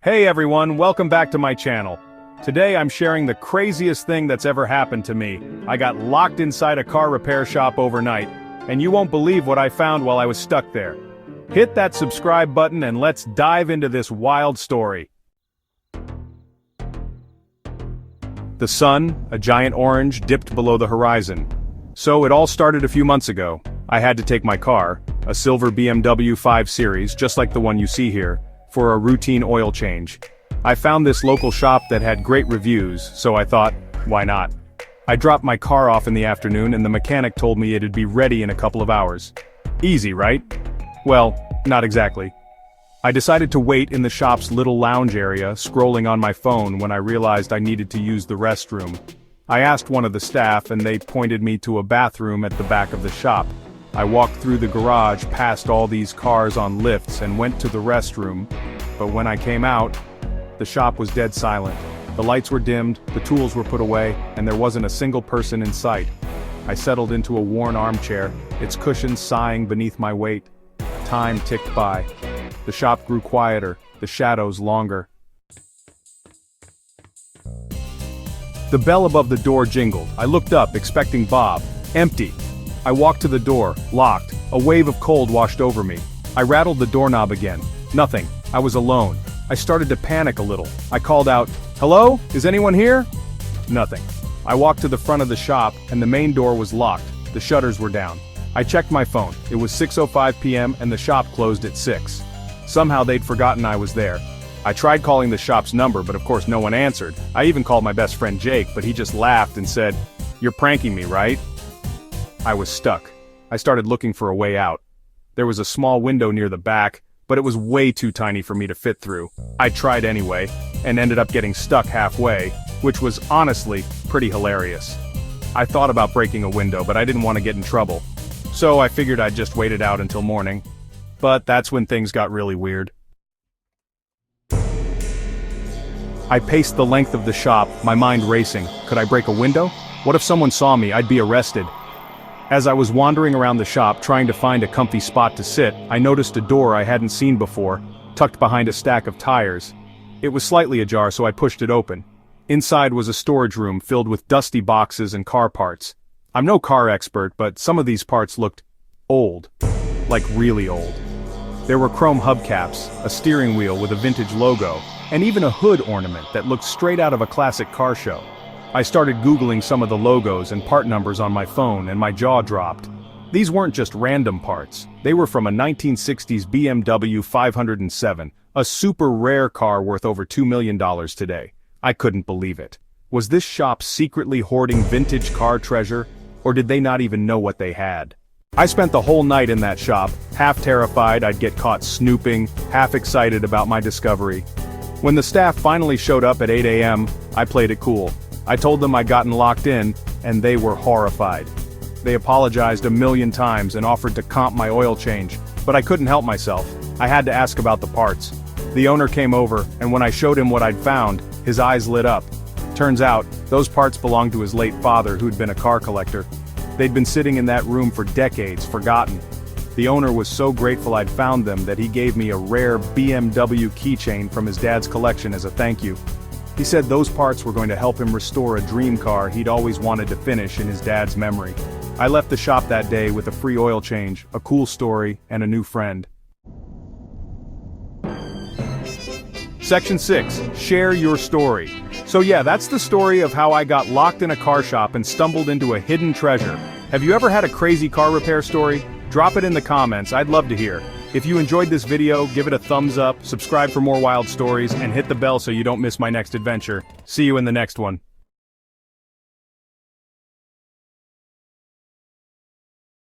Hey everyone, welcome back to my channel. Today I'm sharing the craziest thing that's ever happened to me. I got locked inside a car repair shop overnight, and you won't believe what I found while I was stuck there. Hit that subscribe button and let's dive into this wild story. The sun, a giant orange, dipped below the horizon. So it all started a few months ago. I had to take my car, a silver BMW 5 Series, just like the one you see here, for a routine oil change. I found this local shop that had great reviews, so I thought, why not? I dropped my car off in the afternoon and the mechanic told me it'd be ready in a couple of hours. Easy, right? Well, not exactly. I decided to wait in the shop's little lounge area, scrolling on my phone when I realized I needed to use the restroom. I asked one of the staff and they pointed me to a bathroom at the back of the shop. I walked through the garage past all these cars on lifts and went to the restroom, but when I came out, the shop was dead silent. The lights were dimmed, the tools were put away, and there wasn't a single person in sight. I settled into a worn armchair, its cushions sighing beneath my weight. Time ticked by. The shop grew quieter, the shadows longer. The bell above the door jingled. I looked up, expecting Bob. Empty. I walked to the door, locked. A wave of cold washed over me. I rattled the doorknob again. Nothing. I was alone. I started to panic a little. I called out, "Hello? Is anyone here?" Nothing. I walked to the front of the shop, and the main door was locked. The shutters were down. I checked my phone. It was 6:05 p.m. and the shop closed at 6. Somehow they'd forgotten I was there. I tried calling the shop's number, but of course no one answered. I even called my best friend Jake, but he just laughed and said, "You're pranking me, right?" I was stuck. I started looking for a way out. There was a small window near the back, but it was way too tiny for me to fit through. I tried anyway, and ended up getting stuck halfway, which was honestly pretty hilarious. I thought about breaking a window, but I didn't want to get in trouble. So I figured I'd just wait it out until morning. But that's when things got really weird. I paced the length of the shop, my mind racing. Could I break a window? What if someone saw me? I'd be arrested. As I was wandering around the shop trying to find a comfy spot to sit, I noticed a door I hadn't seen before, tucked behind a stack of tires. It was slightly ajar, so I pushed it open. Inside was a storage room filled with dusty boxes and car parts. I'm no car expert, but some of these parts looked old. Like really old. There were chrome hubcaps, a steering wheel with a vintage logo, and even a hood ornament that looked straight out of a classic car show. I started Googling some of the logos and part numbers on my phone and my jaw dropped. These weren't just random parts. They were from a 1960s BMW 507, a super rare car worth over $2 million today. I couldn't believe it. Was this shop secretly hoarding vintage car treasure, or did they not even know what they had? I spent the whole night in that shop, half terrified I'd get caught snooping, half excited about my discovery. When the staff finally showed up at 8 a.m., I played it cool. I told them I'd gotten locked in, and they were horrified. They apologized a million times and offered to comp my oil change, but I couldn't help myself. I had to ask about the parts. The owner came over, and when I showed him what I'd found, his eyes lit up. Turns out, those parts belonged to his late father who'd been a car collector. They'd been sitting in that room for decades, forgotten. The owner was so grateful I'd found them that he gave me a rare BMW keychain from his dad's collection as a thank you. He said those parts were going to help him restore a dream car he'd always wanted to finish in his dad's memory. I left the shop that day with a free oil change, a cool story, and a new friend. Section 6. Share your story. So yeah, that's the story of how I got locked in a car shop and stumbled into a hidden treasure. Have you ever had a crazy car repair story? Drop it in the comments, I'd love to hear. If you enjoyed this video, give it a thumbs up, subscribe for more wild stories, and hit the bell so you don't miss my next adventure. See you in the next one.